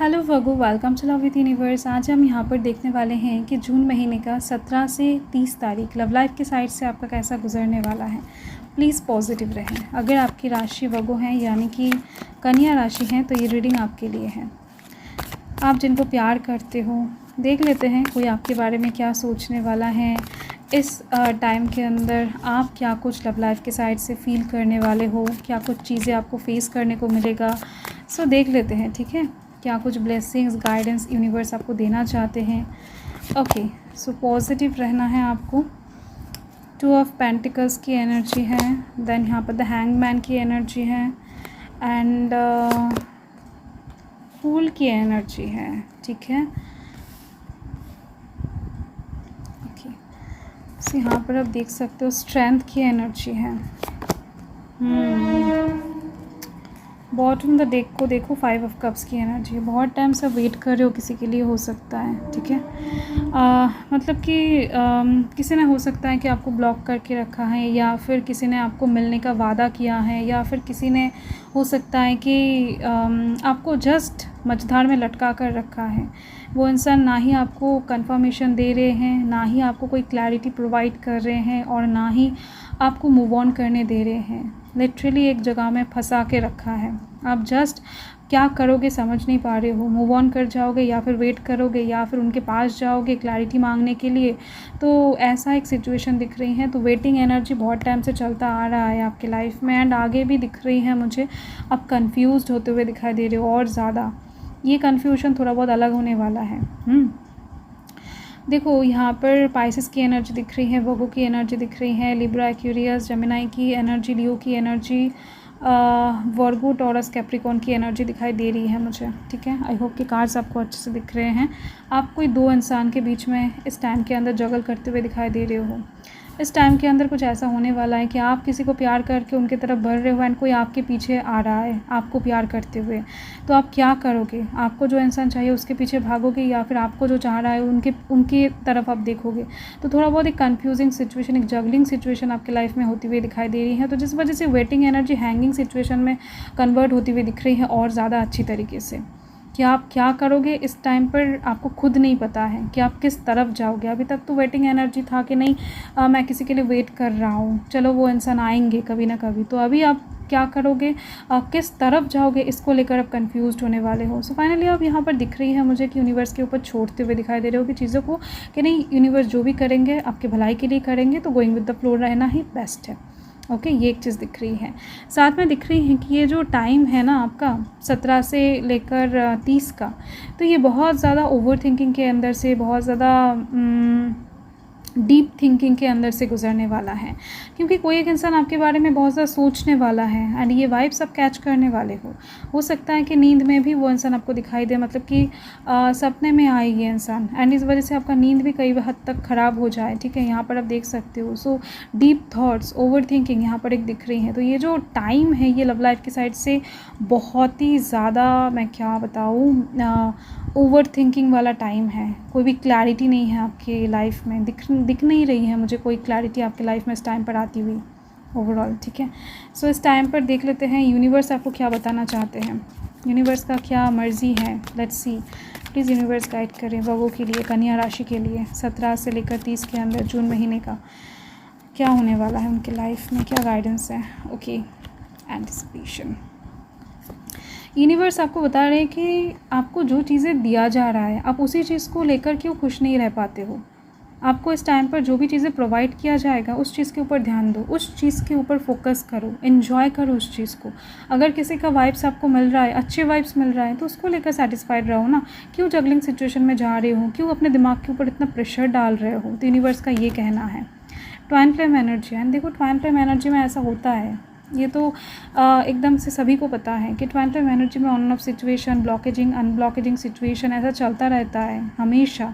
Hello Virgos, welcome to love with universe. आज हम यहाँ पर देखने वाले हैं कि जून महीने का 17 से 30 तारीख लव लाइफ के साइड से आपका कैसा गुजरने वाला है। प्लीज़ पॉजिटिव रहें। अगर आपकी राशि वर्गो है यानी कि कन्या राशि है तो ये रीडिंग आपके लिए है। आप जिनको प्यार करते हो, देख लेते हैं कोई आपके बारे में क्या सोचने वाला है। इस टाइम के अंदर आप क्या कुछ लव लाइफ के साइड से फील करने वाले हो, क्या कुछ चीज़ें आपको फेस करने को मिलेगा। सो देख लेते हैं, ठीक है, क्या कुछ ब्लेसिंग्स गाइडेंस यूनिवर्स आपको देना चाहते हैं। ओके, सो पॉजिटिव रहना है आपको। 2 ऑफ पेंटिकल्स की एनर्जी है, देन यहाँ पर द हैंगमैन की एनर्जी है एंड फूल की एनर्जी है, ठीक है। ओके, सो यहाँ पर आप देख सकते हो स्ट्रेंथ की एनर्जी है। बॉटम द डेक को देखो, 5 ऑफ कप्स की एनर्जी है। बहुत टाइम से वेट कर रहे हो किसी के लिए, हो सकता है, ठीक है। मतलब कि किसी ने हो सकता है कि आपको ब्लॉक करके रखा है, या फिर किसी ने आपको मिलने का वादा किया है, या फिर किसी ने हो सकता है कि आपको जस्ट मझधार में लटका कर रखा है। वो इंसान ना ही आपको कंफर्मेशन दे रहे हैं, ना ही आपको कोई क्लैरिटी प्रोवाइड कर रहे हैं, और ना ही आपको मूव ऑन करने दे रहे हैं। लिटरली एक जगह में फंसा के रखा है। आप जस्ट क्या करोगे समझ नहीं पा रहे हो। मूव ऑन कर जाओगे, या फिर वेट करोगे, या फिर उनके पास जाओगे क्लैरिटी मांगने के लिए। तो ऐसा एक सिचुएशन दिख रही है। तो वेटिंग एनर्जी बहुत टाइम से चलता आ रहा है आपके लाइफ में, एंड आगे भी दिख रही है मुझे। आप कंफ्यूज्ड होते हुए दिखाई दे रहे हो, और ज़्यादा ये कन्फ्यूजन थोड़ा बहुत अलग होने वाला है। देखो यहाँ पर पाइसेस की एनर्जी दिख रही है, वर्गो की एनर्जी दिख रही है, लिब्रा, एक्वेरियस, जेमिनी की एनर्जी, लियो की एनर्जी, वर्गो, टॉरस, कैप्रिकॉर्न की एनर्जी दिखाई दे रही है मुझे, ठीक है। आई होप कि कार्ड्स आपको अच्छे से दिख रहे हैं। आप कोई 2 इंसान के बीच में इस टाइम के अंदर जगल करते हुए दिखाई दे रहे हो। इस टाइम के अंदर कुछ ऐसा होने वाला है कि आप किसी को प्यार करके उनके तरफ बढ़ रहे हो, एंड कोई आपके पीछे आ रहा है आपको प्यार करते हुए। तो आप क्या करोगे? आपको जो इंसान चाहिए उसके पीछे भागोगे, या फिर आपको जो चाह रहा है उनकी तरफ आप देखोगे। तो थोड़ा बहुत एक कन्फ्यूजिंग सिचुएशन, एक जगलिंग सिचुएशन आपके लाइफ में होती हुई दिखाई दे रही है। तो जिस वजह से वेटिंग एनर्जी हैंगिंग सिचुएशन में कन्वर्ट होती हुई दिख रही है, और ज़्यादा अच्छी तरीके से। कि आप क्या करोगे इस टाइम पर आपको खुद नहीं पता है कि आप किस तरफ जाओगे। अभी तक तो वेटिंग एनर्जी था कि नहीं, मैं किसी के लिए वेट कर रहा हूँ, चलो वो इंसान आएंगे कभी ना कभी। तो अभी आप क्या करोगे, किस तरफ जाओगे, इसको लेकर आप कंफ्यूज्ड होने वाले हो। सो फाइनली आप यहाँ पर दिख रही है मुझे कि यूनिवर्स के ऊपर छोड़ते हुए दिखाई दे रहे हो कि चीज़ों को, कि नहीं, यूनिवर्स जो भी करेंगे आपके भलाई के लिए करेंगे, तो गोइंग विद द फ्लो रहना ही बेस्ट है। ओके, ये एक चीज़ दिख रही है। साथ में दिख रही है कि ये जो टाइम है ना आपका 17 से लेकर 30 का, तो ये बहुत ज़्यादा ओवर थिंकिंग के अंदर से, बहुत ज़्यादा डीप थिंकिंग के अंदर से गुजरने वाला है। क्योंकि कोई एक इंसान आपके बारे में बहुत ज़्यादा सोचने वाला है, एंड ये वाइब्स आप कैच करने वाले हो सकता है कि नींद में भी वो इंसान आपको दिखाई दे, मतलब कि सपने में आए ये इंसान, एंड इस वजह से आपका नींद भी कई हद तक ख़राब हो जाए, ठीक है। यहाँ पर आप देख सकते हो। So deep thoughts, over thinking यहाँ पर एक दिख रही है। तो ये जो टाइम है ये लव लाइफ की साइड से बहुत ही ज़्यादा, मैं क्या बताऊँ, ओवर थिंकिंग वाला टाइम है। कोई भी क्लैरिटी नहीं है आपकी लाइफ में, दिख नहीं रही है मुझे कोई क्लैरिटी आपके लाइफ में इस टाइम पर आती हुई ओवरऑल, ठीक है। सो इस टाइम पर देख लेते हैं यूनिवर्स आपको क्या बताना चाहते हैं, यूनिवर्स का क्या मर्ज़ी है। Let's see, please universe guide करें वर्गो के लिए, कन्या राशि के लिए 17 से लेकर 30 के अंदर जून महीने का क्या होने वाला है, उनके लाइफ में क्या गाइडेंस है। Okay, anticipation. यूनिवर्स आपको बता रहे हैं कि आपको जो चीज़ें दिया जा रहा है, आप उसी चीज़ को लेकर क्यों खुश नहीं रह पाते हो। आपको इस टाइम पर जो भी चीज़ें प्रोवाइड किया जाएगा उस चीज़ के ऊपर ध्यान दो, उस चीज़ के ऊपर फोकस करो, एन्जॉय करो उस चीज़ को। अगर किसी का वाइब्स आपको मिल रहा है, अच्छे वाइब्स मिल रहा है, तो उसको लेकर सेटिस्फाइड रहो ना। क्यों जगलिंग सिचुएशन में जा रहे हो, क्यों अपने दिमाग के ऊपर इतना प्रेशर डाल रहे हो। तो यूनिवर्स का ये कहना है। ट्वाइन फ्लेम एनर्जी है, देखो ट्वाइन फ्लेम एनर्जी में ऐसा होता है, ये तो एकदम से सभी को पता है कि ट्वाइन फ्लेम एनर्जी में ऑन ऑफ सिचुएशन, ब्लॉकेजिंग, अनब्लॉकेजिंग सिचुएशन ऐसा चलता रहता है हमेशा,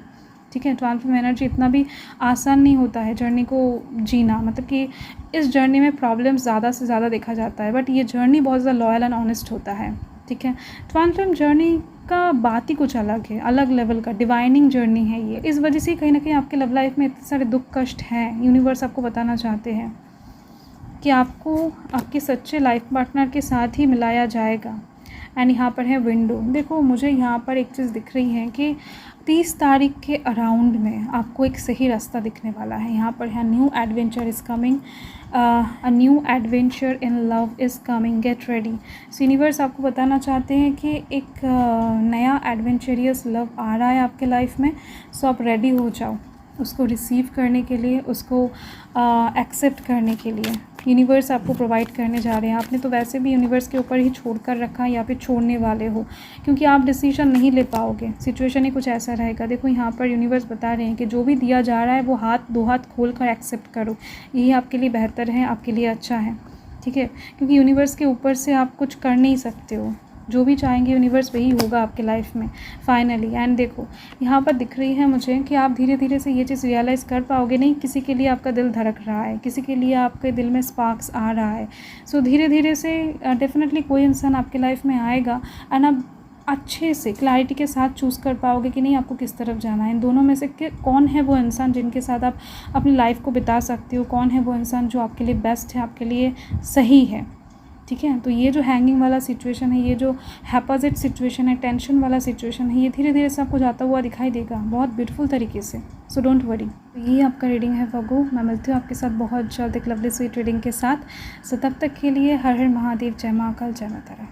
ठीक है। ट्वाइन फ्लेम एनर्जी इतना भी आसान नहीं होता है जर्नी को जीना, मतलब कि इस जर्नी में प्रॉब्लम्स ज़्यादा से ज़्यादा देखा जाता है, बट ये जर्नी बहुत ज़्यादा लॉयल एंड ऑनेस्ट होता है, ठीक है। ट्वाइन फ्लेम जर्नी का बात ही कुछ अलग है, अलग लेवल का डिवाइनिंग जर्नी है ये। इस वजह से कहीं ना कहीं आपके लव लाइफ में इतने सारे दुख कष्ट हैं। यूनिवर्स आपको बताना चाहते हैं कि आपको आपके सच्चे लाइफ पार्टनर के साथ ही मिलाया जाएगा, एंड यहाँ पर है विंडो। देखो मुझे यहाँ पर एक चीज़ दिख रही है कि 30 तारीख के अराउंड में आपको एक सही रास्ता दिखने वाला है। यहाँ पर है new adventure is coming, a new adventure in love is coming, get ready. So universe आपको बताना चाहते हैं कि एक नया एडवेंचरियस लव आ रहा है आपके लाइफ में। सो आप रेडी हो जाओ उसको रिसीव करने के लिए, उसको एक्सेप्ट करने के लिए। यूनिवर्स आपको प्रोवाइड करने जा रहे हैं। आपने तो वैसे भी यूनिवर्स के ऊपर ही छोड़ कर रखा है या फिर छोड़ने वाले हो, क्योंकि आप डिसीजन नहीं ले पाओगे। सिचुएशन ही कुछ ऐसा रहेगा। देखो यहाँ पर यूनिवर्स बता रहे हैं कि जो भी दिया जा रहा है वो दो हाथ खोल कर एक्सेप्ट करो। यही आपके लिए बेहतर है, आपके लिए अच्छा है, ठीक है। क्योंकि यूनिवर्स के ऊपर से आप कुछ कर नहीं सकते हो। जो भी चाहेंगे यूनिवर्स वही होगा आपके लाइफ में फाइनली। एंड देखो यहाँ पर दिख रही है मुझे कि आप धीरे धीरे से ये चीज़ रियलाइज़ कर पाओगे। नहीं, किसी के लिए आपका दिल धड़क रहा है, किसी के लिए आपके दिल में स्पार्क्स आ रहा है। सो धीरे धीरे से डेफिनेटली कोई इंसान आपके लाइफ में आएगा एंड आप अच्छे से क्लैरिटी के साथ चूज़ कर पाओगे कि नहीं आपको किस तरफ जाना है। इन दोनों में से कौन है वो इंसान जिनके साथ आप अपनी लाइफ को बिता सकते हो, कौन है वो इंसान जो आपके लिए बेस्ट है, आपके लिए सही है, ठीक है। तो ये जो हैंगिंग वाला सिचुएशन है, ये जो हैपोजिट सिचुएशन है, टेंशन वाला सिचुएशन है, ये धीरे धीरे से आपको जाता हुआ दिखाई देगा बहुत ब्यूटीफुल तरीके से। So don't worry. ये आपका रीडिंग है वगो। मैं मिलती हूँ आपके साथ बहुत जल्द एक लवली स्वीट रीडिंग के साथ। सो तब तक के लिए हर हर महादेव, जय महाकाल, जय माता रा।